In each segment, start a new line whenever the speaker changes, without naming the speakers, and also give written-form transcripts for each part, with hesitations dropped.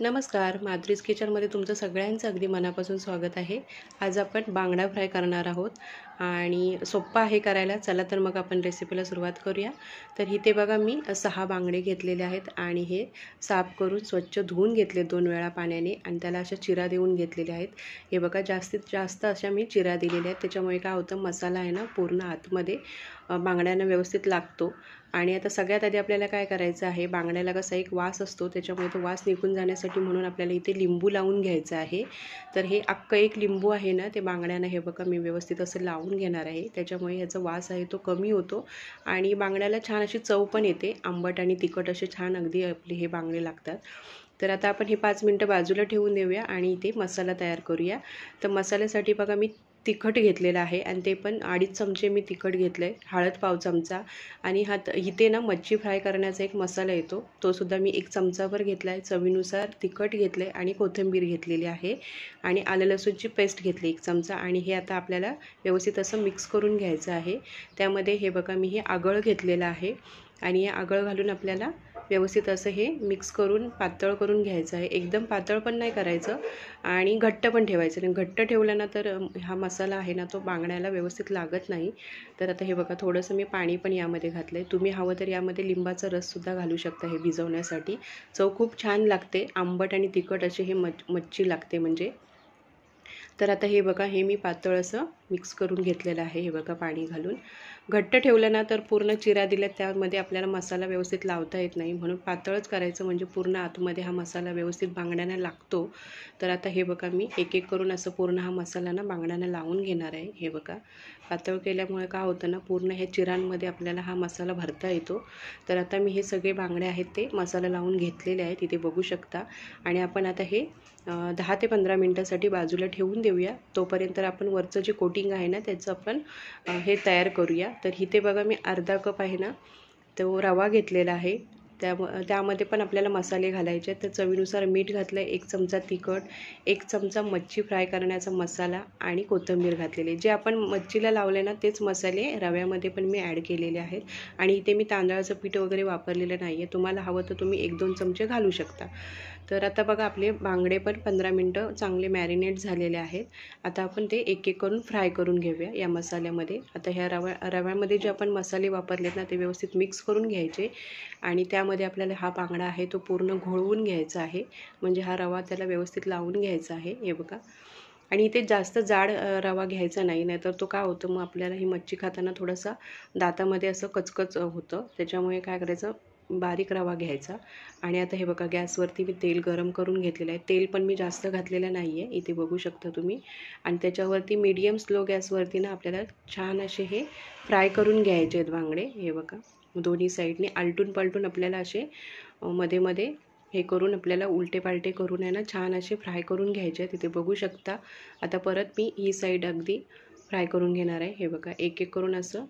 नमस्कार, माधुरीज किचनमध्ये तुमचं सगळ्यांचं अगदी मनापासून स्वागत आहे। आज आपण बांगडा फ्राय करणार आहोत आणि सोप्पा आहे करायला। चला तर मग आपण रेसिपीला सुरुवात करूया। तर इथे बघा मी 6 बांगडे घेतलेले आहेत आणि हे साफ करून स्वच्छ धुवून घेतले 2 वेळा पाण्याने आणि त्याला अशा चिरा देऊन घेतलेले आहेत। हे बघा जास्तीत जास्त अशा मी चिरा दिलेल्या आहेत, त्याच्यामुळे काय होतं मसाला आहे ना पूर्ण आतमध्ये बांगड्यांना व्यवस्थित लागतो। आणि आता सगळ्यात आधी आपल्याला काय करायचं आहे, बांगड्याला कसा एक वास असतो, त्याच्यामुळे तो वास निघून जाण्यासाठी म्हणून आपल्याला इथे लिंबू लावून घ्यायचं आहे। तर हे अख्खं एक लिंबू आहे ना, ते बांगड्यांना हे बघा मी व्यवस्थित असं लावून घेणार आहे, त्याच्यामुळे ह्याचा वास आहे तो कमी होतो आणि बांगड्याला छान अशी चव पण येते। आंबट आणि तिखट असे छान अगदी आपले हे बांगडे लागतात। तर आता आपण हे 5 मिनटं बाजूला ठेवून देऊया आणि इथे मसाला तयार करूया। तर मसाल्यासाठी बघा मी तिखट घेतलेलं आहे आणि ते पण 2.5 चमचे मी तिखट घेतलं आहे, हळद पाव चमचा आणि इथे ना मच्छी फ्राय करण्याचा एक मसाला येतो, तो सुद्धा मी 1 चमचाभर घेतला आहे। चवीनुसार तिखट घेतलं आहे आणि कोथिंबीर घेतलेली आहे आणि आलं लसूणची पेस्ट घेतली 1 चमचा आणि हे आता आपल्याला व्यवस्थित असं मिक्स करून घ्यायचं आहे। त्यामध्ये हे बघा मी हे आगळ घेतलेलं आहे आणि हे आगळ घालून आपल्याला व्यवस्थित असं हे मिक्स करून पातळ करून घ्यायचं आहे। एकदम पातळ पण नाही करायचं आणि घट्ट पण ठेवायचं नाही, घट्ट ठेवलं ना तर हा मसाला आहे ना तो बांगड्याला व्यवस्थित लागत नाही। तर आता हे बघा थोडंसं मी पाणी पण यामध्ये घातलं आहे, तुम्ही हवं तर यामध्ये लिंबाचा रससुद्धा घालू शकता हे भिजवण्यासाठी। चव खूप छान लागते, आंबट आणि तिखट अशी हे मच्छी लागते म्हणजे। तर आता हे बघा हे मी पातळ असं मिक्स करून घेतलेलं आहे, हे बघा पाणी घालून। घट्ट ठेवलं ना तर पूर्ण चिरा दिल्यात त्यामध्ये आपल्याला मसाला व्यवस्थित लावता येत नाही, म्हणून पातळच करायचं म्हणजे पूर्ण आतमध्ये हा मसाला व्यवस्थित बांगड्यांना लागतो। तर आता हे बघा मी एक एक करून असं पूर्ण हा मसाला ना बांगड्यांना लावून घेणार आहे। हे बघा पातळ केल्यामुळे काय होतं ना पूर्ण हे चिरांमध्ये आपल्याला हा मसाला भरता येतो। तर आता मी हे सगळे बांगडे आहेत ते मसाला लावून घेतलेले आहेत, इथे बघू शकता। आणि आपण आता हे 10 ते 15 मिनटासाठी बाजूला ठेवून देऊया। तोपर्यंत आपण वरचं जे कोटिंग आहे ना त्याचं आपण हे तयार करूया। तर इथे बघा मी अर्धा कप आहे ना तो रवा घेतलेला आहे, त्यामध्ये पण आपल्याला मसाले घालायचे आहेत। तर चवीनुसार मीठ घातलं आहे, 1 चमचा तिखट, 1 चमचा मच्छी फ्राय करण्याचा मसाला आणि कोथिंबीर घातलेली। जे आपण मच्छीला लावले ना तेच मसाले रव्यामध्ये पण मी ॲड केलेले आहेत आणि इथे मी तांदळाचं पीठ वगैरे वापरलेलं नाही आहे, तुम्हाला हवं तर तुम्ही 1-2 चमचे घालू शकता। तर आता बघा आपले बांगडे पण 15 मिनटं चांगले मॅरिनेट झालेले आहेत। आता आपण ते एक एक करून फ्राय करून घेऊया या मसाल्यामध्ये। आता ह्या रव्यामध्ये जे आपण मसाले वापरलेत ना ते व्यवस्थित मिक्स करून घ्यायचे आणि त्यामध्ये आपल्याला हा बांगडा आहे तो पूर्ण घोळवून घ्यायचा आहे, म्हणजे हा रवा त्याला व्यवस्थित लावून घ्यायचा आहे। हे बघा आणि इथे जास्त जाड रवा घ्यायचा नाही, नाहीतर तो काय होतं मग आपल्याला ही मच्छी खाताना थोडासा दातामध्ये असं कचकच होतं, त्याच्यामुळे काय करायचं बारीक रवा घ्यायचा। आणि आता हे बघा गॅसवरती मी तेल गरम करून घेतलेलं आहे, तेल पण मी जास्त घातलेलं नाही आहे, इथे बघू शकता तुम्ही। आणि त्याच्यावरती मीडियम स्लो गॅसवरती ना आपल्याला छान असे हे फ्राय करून घ्यायचे आहेत बांगडे। हे बघा दोन्ही साईडने आलटून पलटून आपल्याला असे मध्ये मध्ये हे करून आपल्याला उलटे पालटे करून आहे ना छान असे फ्राय करून घ्यायचे आहेत, तिथे बघू शकता। आता परत मी ही साईड अगदी फ्राय करून घेणार आहे, हे बघा एक एक करून असं।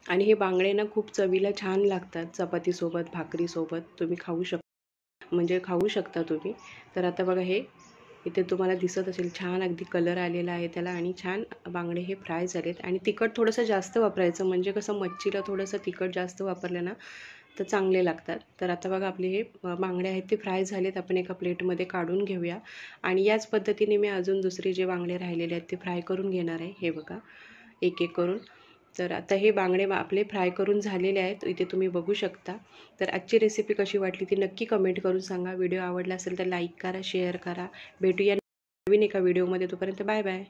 आणि हे बांगडे ना खूप चवीला छान लागतात, चपातीसोबत भाकरीसोबत तुम्ही खाऊ शकता तुम्ही। तर आता बघा हे इथे तुम्हाला दिसत असेल छान अगदी कलर आलेला आहे त्याला आणि छान बांगडे हे फ्राय झालेत। आणि तिखट थोडंसं जास्त वापरायचं, म्हणजे कसं मच्छीला थोडंसं तिखट जास्त वापरलं ना तर चांगले लागतात। तर आता बघा आपले हे बांगडे आहेत ते फ्राय झालेत, आपण एका प्लेटमध्ये काढून घेऊया। आणि याच पद्धतीने मी अजून दुसरे जे बांगडे राहिलेले आहेत ते फ्राय करून घेणार आहे, हे बघा एक एक करून। तर आता हे बांगडे आपले फ्राय करून झालेले आहेत, इथे तुम्ही बघू शकता। तर आजची रेसिपी कशी वाटली ती नक्की कमेंट करून सांगा। व्हिडिओ आवडला असेल तर लाईक करा, शेअर करा। भेटूया नवीन एका व्हिडिओमध्ये, तोपर्यंत बाय बाय।